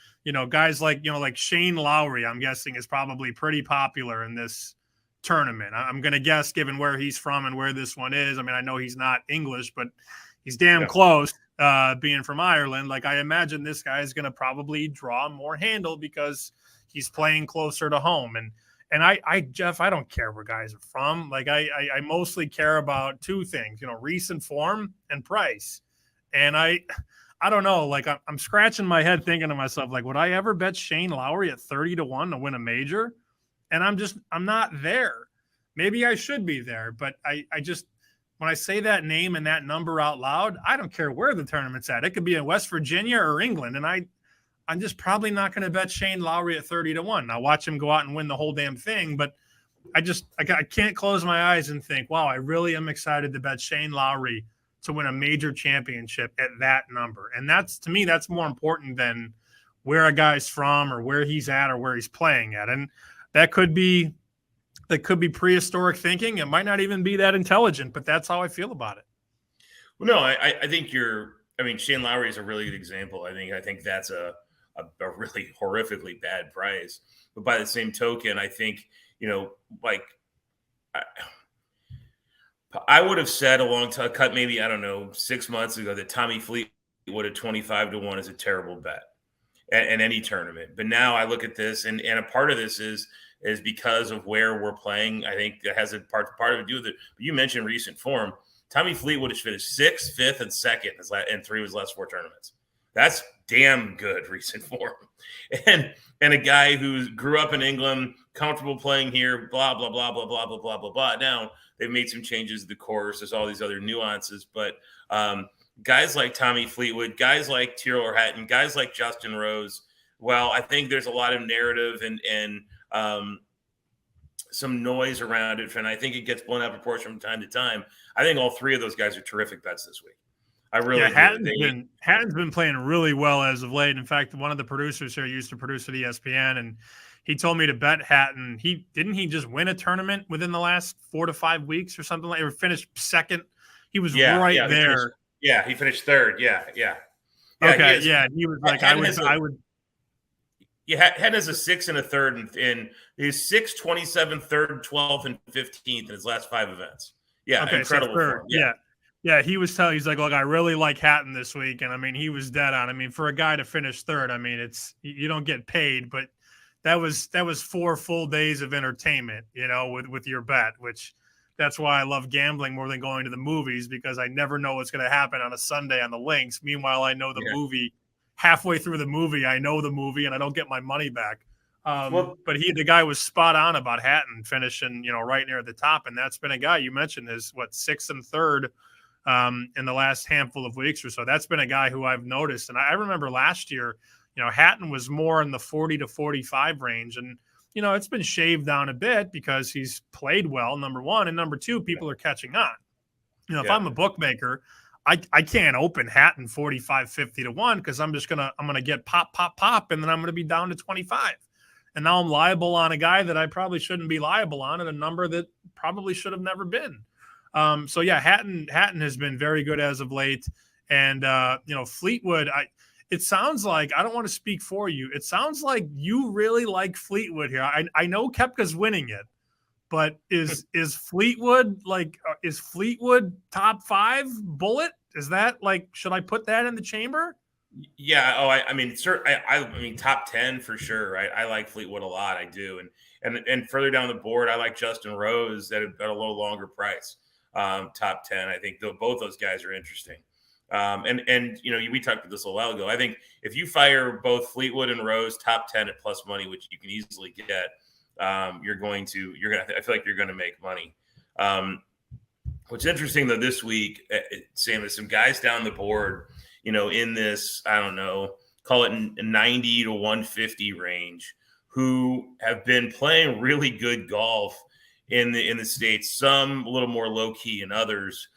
guys like Shane Lowry, I'm guessing is probably pretty popular in this tournament. I'm going to guess, given where he's from and where this one is. I mean, I know he's not English, but he's damn close, being from Ireland. Like, I imagine this guy is going to probably draw more handle because he's playing closer to home. And I Jeff, I don't care where guys are from. Like I mostly care about two things, recent form and price. And I don't know. Like I'm scratching my head thinking to myself, like, would I ever bet Shane Lowry at 30-1 to win a major? And I'm not there. Maybe I should be there, but I just, when I say that name and that number out loud, I don't care where the tournament's at. It could be in West Virginia or England. And I'm just probably not going to bet Shane Lowry at 30-1. Now watch him go out and win the whole damn thing. But I can't close my eyes and think, wow, I really am excited to bet Shane Lowry to win a major championship at that number. And that's, to me, that's more important than where a guy's from or where he's at or where he's playing at. And that could be prehistoric thinking. It might not even be that intelligent, but that's how I feel about it. Well, no, I think Shane Lowry is a really good example. I think that's a really horrifically bad price. But by the same token, I think, I would have said a long time, maybe, 6 months ago, that Tommy Fleetwood at 25-1 is a terrible bet in any tournament. But now I look at this, and a part of this is because of where we're playing. I think that has a part of it to do with it. But you mentioned recent form. Tommy Fleetwood has finished 6th, 5th, and 2nd in 3 of his last 4 tournaments. That's damn good recent form. And a guy who grew up in England, comfortable playing here, blah, blah, blah, blah, blah, blah, blah, blah, blah. Now, they've made some changes to the course. There's all these other nuances. But guys like Tommy Fleetwood, guys like Tyrrell Hatton, guys like Justin Rose, well, I think there's a lot of narrative and some noise around it, and I think it gets blown out of proportion from time to time. I think all 3 of those guys are terrific bets this week. I really do. Hatton's been playing really well as of late. In fact, one of the producers here used to produce at ESPN, and he told me to bet Hatton. Didn't he just win a tournament within the last 4 to 5 weeks or something like? Or finished 2nd? He was right there. He finished 3rd. Yeah. Okay. He was like, I would. Yeah, Hatton has a 6th and a 3rd, and he's 6th, 27th, 3rd, 12th, and 15th in his last 5 events. Yeah, okay, incredible. So yeah. He was telling. He's like, look, I really like Hatton this week, and he was dead on. For a guy to finish 3rd, it's you don't get paid, but that was 4 full days of entertainment, with your bet, which that's why I love gambling more than going to the movies, because I never know what's going to happen on a Sunday on the links. Meanwhile, I know the movie. Halfway through the movie, I know the movie, and I don't get my money back. But the guy was spot on about Hatton finishing, right near the top, and that's been a guy you mentioned is 6th and 3rd in the last handful of weeks or so. That's been a guy who I've noticed, and I remember last year, Hatton was more in the 40 to 45 range, and it's been shaved down a bit because he's played well. Number one, and number two, people are catching on. If I'm a bookmaker, I can't open Hatton 45, 50-1 because I'm gonna get pop, and then I'm gonna be down to 25. And now I'm liable on a guy that I probably shouldn't be liable on at a number that probably should have never been. Hatton has been very good as of late. And Fleetwood, it sounds like, I don't want to speak for you. It sounds like you really like Fleetwood here. I know Koepka's winning it. But is Fleetwood top 5 bullet? Is that should I put that in the chamber? Yeah. Oh, I mean, top 10 for sure. Right. I like Fleetwood a lot. I do. And further down the board, I like Justin Rose at a little longer price. Top 10. I think both those guys are interesting. We talked about this a while ago. I think if you fire both Fleetwood and Rose top 10 at plus money, which you can easily get, I feel like you're going to make money. What's interesting though, this week, Sam, there's some guys down the board, in this, I don't know, call it 90 to 150 range, who have been playing really good golf in the States, some a little more low key than others.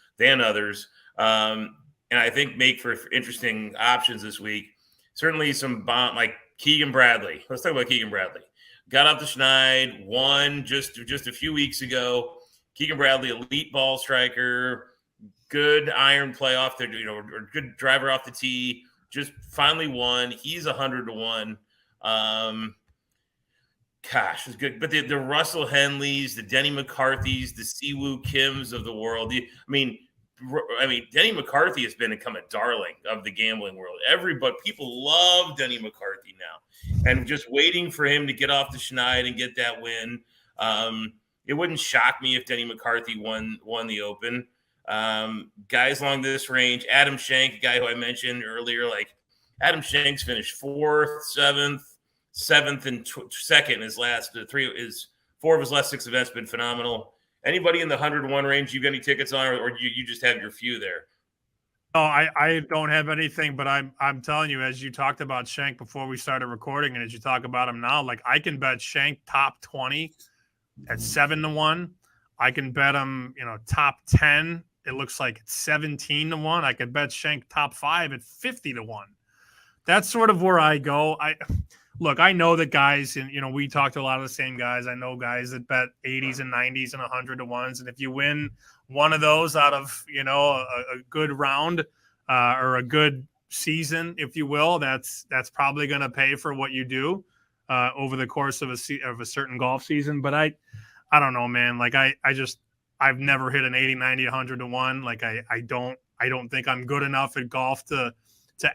And I think make for interesting options this week. Certainly some like Keegan Bradley. Let's talk about Keegan Bradley. Got off the Schneid, won just a few weeks ago. Keegan Bradley, elite ball striker, good iron play off there, or good driver off the tee. Just finally won. He's 100-1. Gosh, it's good. But the Russell Henleys, the Denny McCarthys, the Siwoo Kims of the world. Denny McCarthy has become a darling of the gambling world. People love Denny McCarthy now. and just waiting for him to get off the schneid and get that win. It wouldn't shock me if Denny McCarthy won the Open. Guys along this range, Adam Schenk, a guy who I mentioned earlier, like Adam Schenk's finished 4th, 7th, and 2nd in his last 4 of his last 6 events. Been phenomenal. Anybody in the 101 range you got any tickets on, or you just have your few there? No, I don't have anything, but I'm telling you, as you talked about Schenk before we started recording, and as you talk about him now, like I can bet Schenk top 20 at 7-1. I can bet him, top 10. It looks like it's 17-1. I could bet Schenk top 5 at 50-1. That's sort of where I go. I know that guys, and we talked to a lot of the same guys. I know guys that bet 80s and 90s and 100-1s, and if you win one of those out of a good round or a good season, if you will, that's probably going to pay for what you do over the course of a certain golf season. But I don't know, man. Like I've never hit an 80, 90, 100-1. Like I don't think I'm good enough at golf to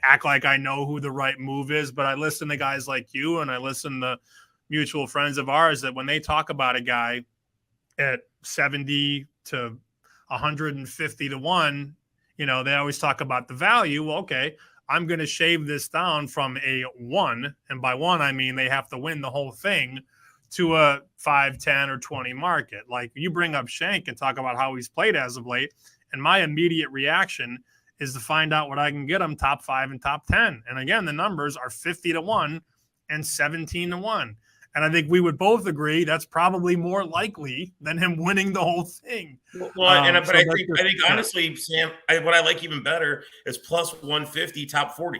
act like I know who the right move is. But I listen to guys like you, and I listen to mutual friends of ours that when they talk about a guy at 70 to 150-1, they always talk about the value. Well, okay, I'm going to shave this down from a 1, and by 1 I mean they have to win the whole thing, to a 5, 10, or 20 market. Like you bring up Schenk and talk about how he's played as of late, and my immediate reaction is to find out what I can get him top 5 and top 10. And again, the numbers are 50-1 and 17-1. And I think we would both agree that's probably more likely than him winning the whole thing. Well, I think honestly, Sam, what I like even better is plus 150 top 40.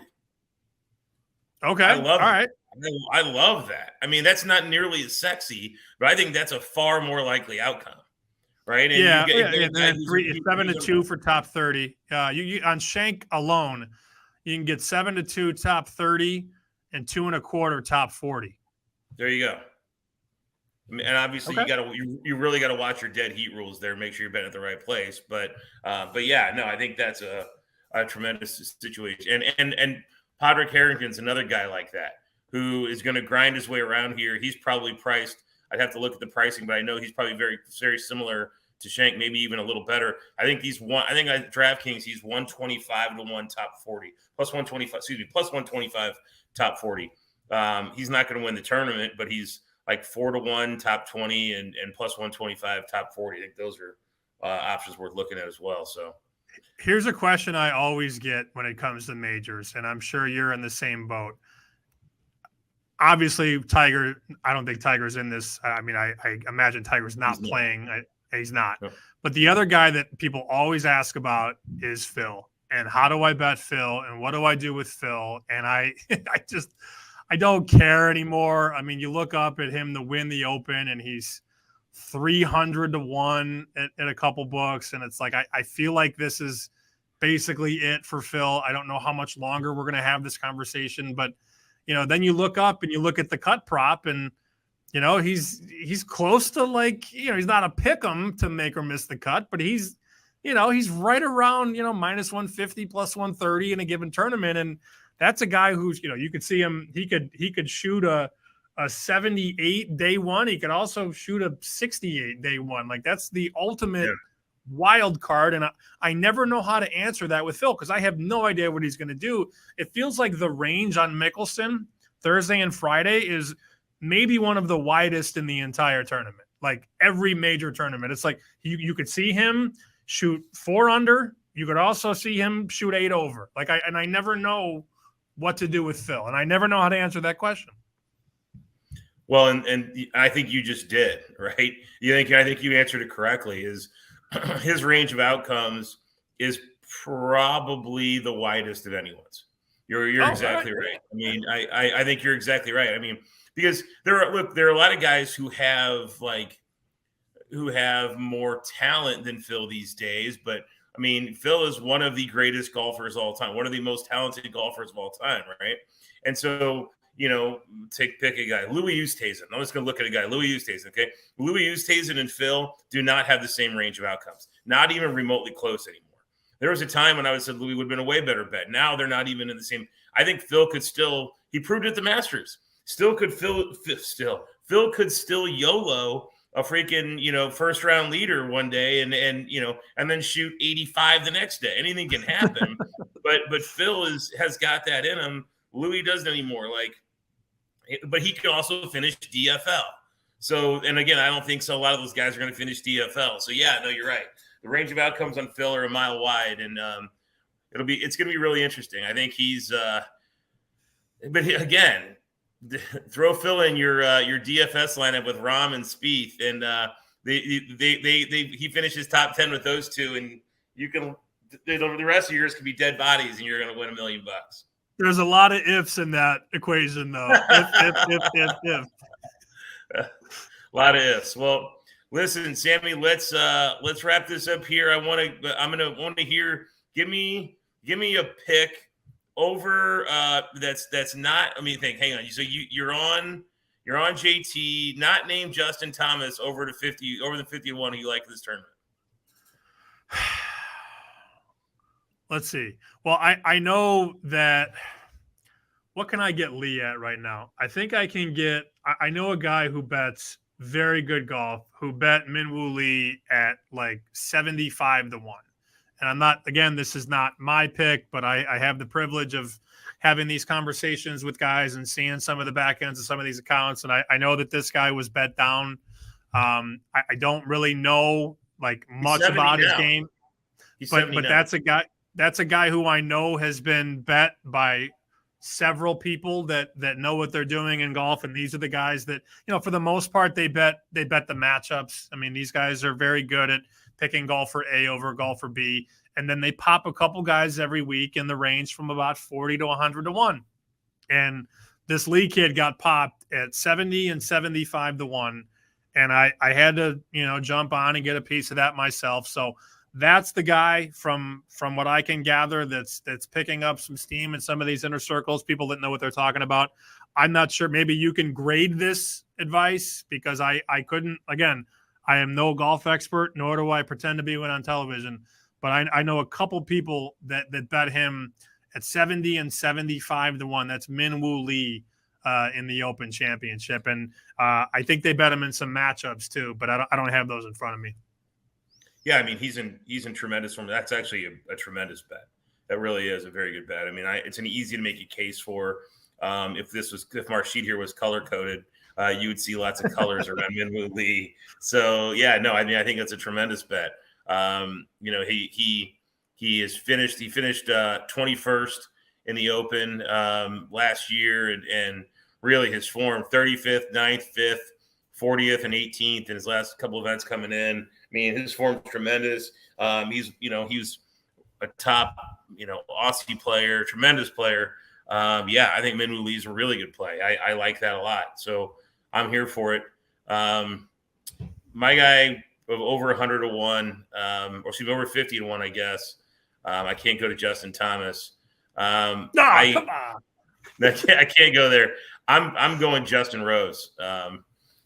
Okay. I love All right. I love that. I mean, that's not nearly as sexy, but I think that's a far more likely outcome. Right. And and then 7-2 for top 30. You on Schenk alone, you can get 7-2 top 30 and 2.25 top 40. There you go. And obviously, you really got to watch your dead heat rules there. Make sure you're betting at the right place. But yeah, no, I think that's a tremendous situation. And Padraig Harrington's another guy like that who is going to grind his way around here. He's probably priced. I'd have to look at the pricing, but I know he's probably very, very similar to Schenk, maybe even a little better. I think at DraftKings he's 125-1 top 40, plus 125. Excuse me, plus 125 top 40. He's not going to win the tournament, but he's like 4-1 top 20 and plus 125 top 40. I think those are options worth looking at as well. So here's a question I always get when it comes to majors, and I'm sure you're in the same boat. Obviously, Tiger, I don't think Tiger's in this. I mean, I imagine Tiger's not playing. He's not. No. But the other guy that people always ask about is Phil. And how do I bet Phil? And what do I do with Phil? And I don't care anymore. I mean, you look up at him to win the Open, and he's 300-1 at a couple books. And it's like, I feel like this is basically it for Phil. I don't know how much longer we're going to have this conversation, but then you look up and you look at the cut prop, and he's close to, like, he's not a pick 'em to make or miss the cut, but he's right around minus 150 plus 130 in a given tournament. And that's a guy who's you could see him. He could shoot a 78 day one. He could also shoot a 68 day one. Like that's the ultimate wild card. And I never know how to answer that with Phil because I have no idea what he's going to do. It feels like the range on Mickelson Thursday and Friday is maybe one of the widest in the entire tournament. Like every major tournament, it's like you could see him shoot 4 under. You could also see him shoot 8 over. I never know what to do with Phil, and I never know how to answer that question. Well, and I think you just did, right? I think you answered it correctly. Is his range of outcomes is probably the widest of anyone's. You're exactly right. I mean, I think you're exactly right. I mean, because there are a lot of guys who have more talent than Phil these days, but I mean, Phil is one of the greatest golfers of all time, one of the most talented golfers of all time, right? And so, pick a guy, Louis Oosthuizen. I'm just going to look at a guy, Louis Oosthuizen, okay? Louis Oosthuizen and Phil do not have the same range of outcomes, not even remotely close anymore. There was a time when I would have said Louis would have been a way better bet. Now they're not even in the same. I think Phil could still – he proved it at the Masters. Phil could still YOLO a freaking, first round leader one day and then shoot 85 the next day. Anything can happen. but Phil has got that in him. Louis doesn't anymore. But he can also finish DFL. So, and again, I don't think so. A lot of those guys are going to finish DFL. So yeah, no, you're right. The range of outcomes on Phil are a mile wide, and it's going to be really interesting. I think he's, but again, throw Phil in your DFS lineup with Rahm and Spieth, and he finishes top 10 with those two, and you can the rest of yours could be dead bodies, and you're going to win $1 million. There's a lot of ifs in that equation, though. If. A lot of ifs. Well, listen, Sammy, let's wrap this up here. I'm gonna want to hear. Give me a pick over that's not. Hang on. So you're on JT, not named Justin Thomas, over the 51. Who you like this tournament? Let's see. Well, I know that. What can I get Lee at right now? I think I can get. I know a guy who bets very good golf who bet Minwoo Lee at like 75 to 1. And I'm not. Again, this is not my pick, but I have the privilege of having these conversations with guys and seeing some of the back ends of some of these accounts. And I know that this guy was bet down. I don't really know much about his game, but that's a guy. That's a guy who I know has been bet by several people that know what they're doing in golf. And these are the guys that, for the most part, they bet the matchups. These guys are very good at picking golfer A over golfer B. And then they pop a couple guys every week in the range from about 40 to 100 to 1. And this Lee kid got popped at 70 and 75 to 1. And I had to, jump on and get a piece of that myself. So that's the guy from what I can gather that's picking up some steam in some of these inner circles, people that know what they're talking about. I'm not sure. Maybe you can grade this advice, because I couldn't. Again, I am no golf expert, nor do I pretend to be when on television. But I know a couple people that bet him at 70 and 75 to 1. That's Minwoo Lee in the Open Championship. And I think they bet him in some matchups too, but I don't have those in front of me. Yeah, he's in tremendous form. That's actually a tremendous bet. That really is a very good bet. It's an easy to make a case for. If Mark Sheet here was color coded, you would see lots of colors around Minwoo Lee. So yeah, no, I think that's a tremendous bet. He finished 21st in the Open last year, and really his form 35th, 9th, 5th, 40th, and 18th in his last couple events coming in. His form's tremendous. He was a top, Aussie player, tremendous player. I think Minwoo Lee's a really good play. I like that a lot. So I'm here for it. My guy of over 100 to 1, or excuse me, over 50 to 1, I guess. I can't go to Justin Thomas. Come on. I can't go there. I'm going Justin Rose.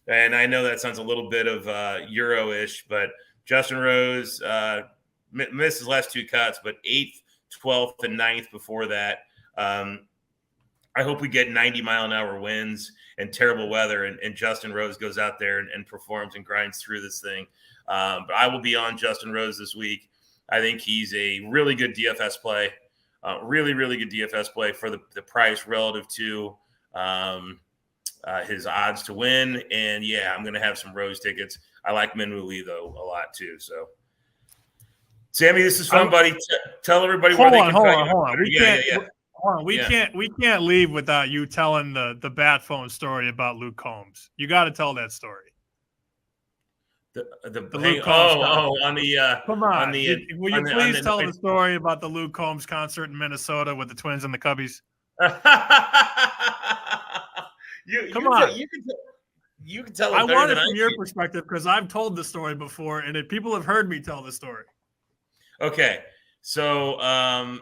And I know that sounds a little bit of Euro-ish, but Justin Rose missed his last two cuts, but 8th, 12th, and 9th before that. I hope we get 90-mile-an-hour winds and terrible weather, and Justin Rose goes out there and performs and grinds through this thing. But I will be on Justin Rose this week. I think he's a really good DFS play, really, really good DFS play for the price relative to his odds to win. And yeah, I'm going to have some Rose tickets. I like Minwoo Lee though a lot too. So Sammy, this is fun, buddy. Tell everybody where they can cut you. We can't leave without you telling the bat phone story about Luke Combs. You got to tell that story. The Luke Combs on the come on. Will you please tell the story about the Luke Combs concert in Minnesota with the Twins and the Cubbies? You can tell it. I want it from your perspective, because I've told the story before, and people have heard me tell the story. Okay, so my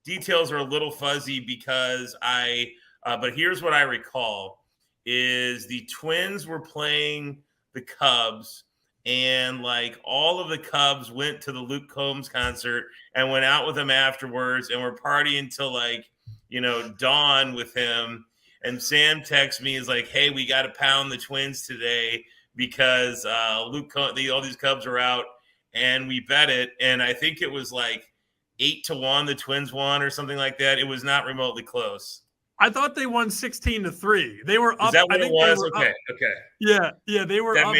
details are a little fuzzy because but here's what I recall is the Twins were playing the Cubs, and all of the Cubs went to the Luke Combs concert and went out with him afterwards, and were partying till dawn with him. And Sam texts me, is like, hey, we got to pound the Twins today because all these Cubs are out, and we bet it. And I think it was like 8-1, the Twins won or something like that. It was not remotely close. I thought they won 16-3. They were up. Is that what I think it was? They were Okay. up. Okay. Yeah, they were that up.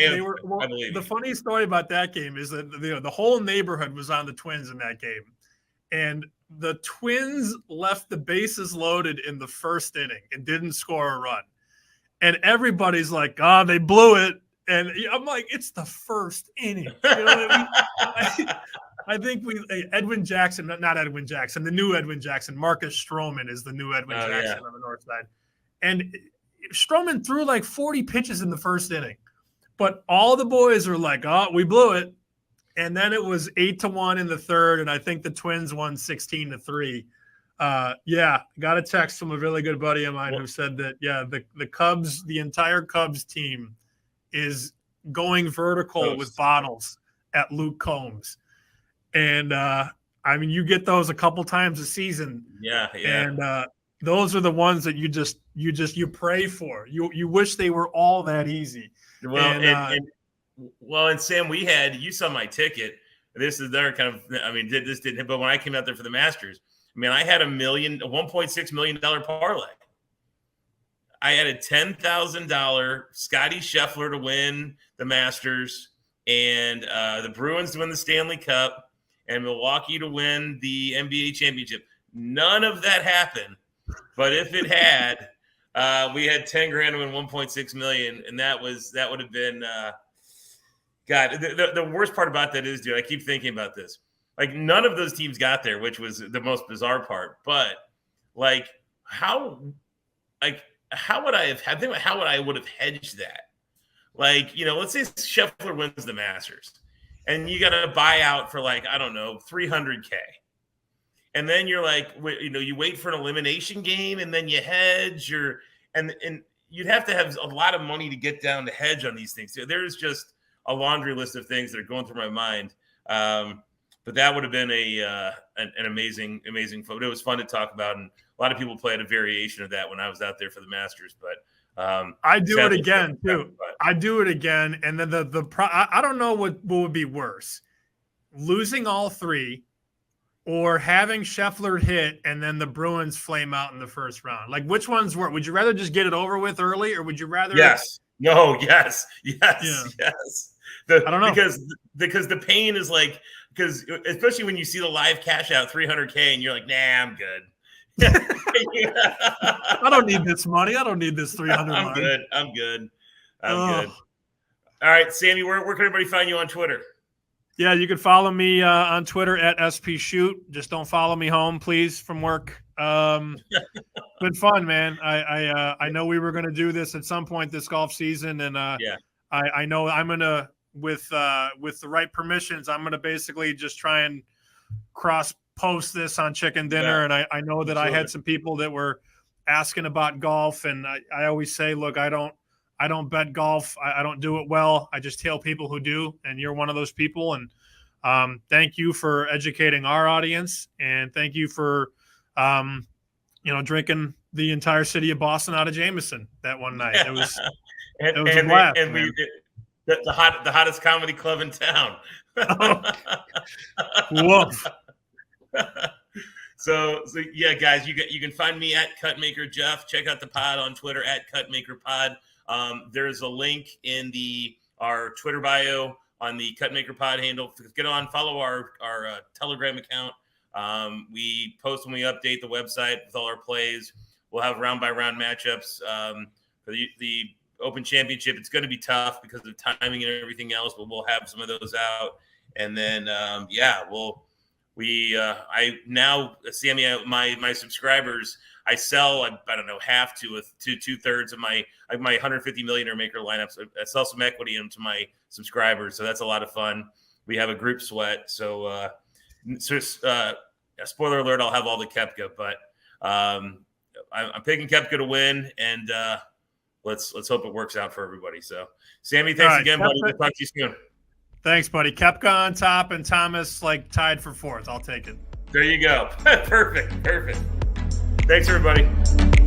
I believe the funny story about that game is that the whole neighborhood was on the Twins in that game, and the Twins left the bases loaded in the first inning and didn't score a run, and everybody's like, "Oh, they blew it," and I'm like, "It's the first inning." You know what I mean? I think Edwin Jackson, not Edwin Jackson, the new Edwin Jackson, Marcus Stroman is the new Edwin Jackson on the north side. And Stroman threw like 40 pitches in the first inning. But all the boys are like, oh, we blew it. And then it was 8-1 in the third, and I think the Twins won 16-3. Got a text from a really good buddy of mine who said that, the Cubs, the entire Cubs team is going vertical with bottles at Luke Combs. And you get those a couple times a season. Yeah. And those are the ones that you pray for. You wish they were all that easy. Well, and Sam, you saw my ticket. This is their kind of. This didn't hit, but when I came out there for the Masters, I had a $1.6 million parlay. I had a $10,000 Scotty Scheffler to win the Masters, and the Bruins to win the Stanley Cup, and Milwaukee to win the NBA championship. None of that happened. But if it had, we had 10 grand to win 1.6 million. And that would have been, God, the worst part about that is, dude, I keep thinking about this. Like, none of those teams got there, which was the most bizarre part. But how would I would have hedged that? Let's say Scheffler wins the Masters. And you got to buy out for $300K. And then you're like, you wait for an elimination game and then you hedge and you'd have to have a lot of money to get down to hedge on these things. There's just a laundry list of things that are going through my mind. But that would have been an amazing photo. It was fun to talk about. And a lot of people played a variation of that when I was out there for the Masters, but I do it again too. I do it again, and then I don't know what would be worse: losing all three, or having Scheffler hit and then the Bruins flame out in the first round. Like, which one's worse? Would you rather just get it over with early, or would you rather? Yes. No. Yes. Yes. I don't know because the pain is because especially when you see the live cash out $300K and you're like, nah, I'm good. I don't need this money. I don't need this 300. I'm good. All right, Sammy, where can everybody find you on Twitter? Yeah, you can follow me on Twitter at SPShoot. Just don't follow me home, please, from work. Been fun, man. I know we were going to do this at some point this golf season, and I know I'm gonna with the right permissions, I'm gonna basically just try and cross post this on Chicken Dinner. And I know that I had some people that were asking about golf, and I always say, look, I don't bet golf. I don't do it well. I just tell people who do, and you're one of those people. And thank you for educating our audience, and thank you for drinking the entire city of Boston out of Jameson that one night. It was a blast. And the hottest comedy club in town. Woof. So yeah, guys, you can find me at Cutmaker Jeff. Check out the pod on Twitter at Cutmaker Pod. There's a link in our Twitter bio on the Cutmaker Pod handle. Get on, follow our Telegram account. We post when we update the website with all our plays. We'll have round by round matchups for the Open Championship. It's going to be tough because of timing and everything else, but we'll have some of those out. And then Sammy, my subscribers, I sell, I don't know, half to 2/3 of my 150 millionaire maker lineups. I sell some equity into my subscribers, so that's a lot of fun. We have a group sweat, so spoiler alert, I'll have all the Koepka, but I'm picking Koepka to win, and let's hope it works out for everybody. So, Sammy, thanks again, buddy. We'll talk to you soon. Thanks, buddy. Koepka on top and Thomas tied for fourth. I'll take it. There you go. Perfect. Thanks, everybody.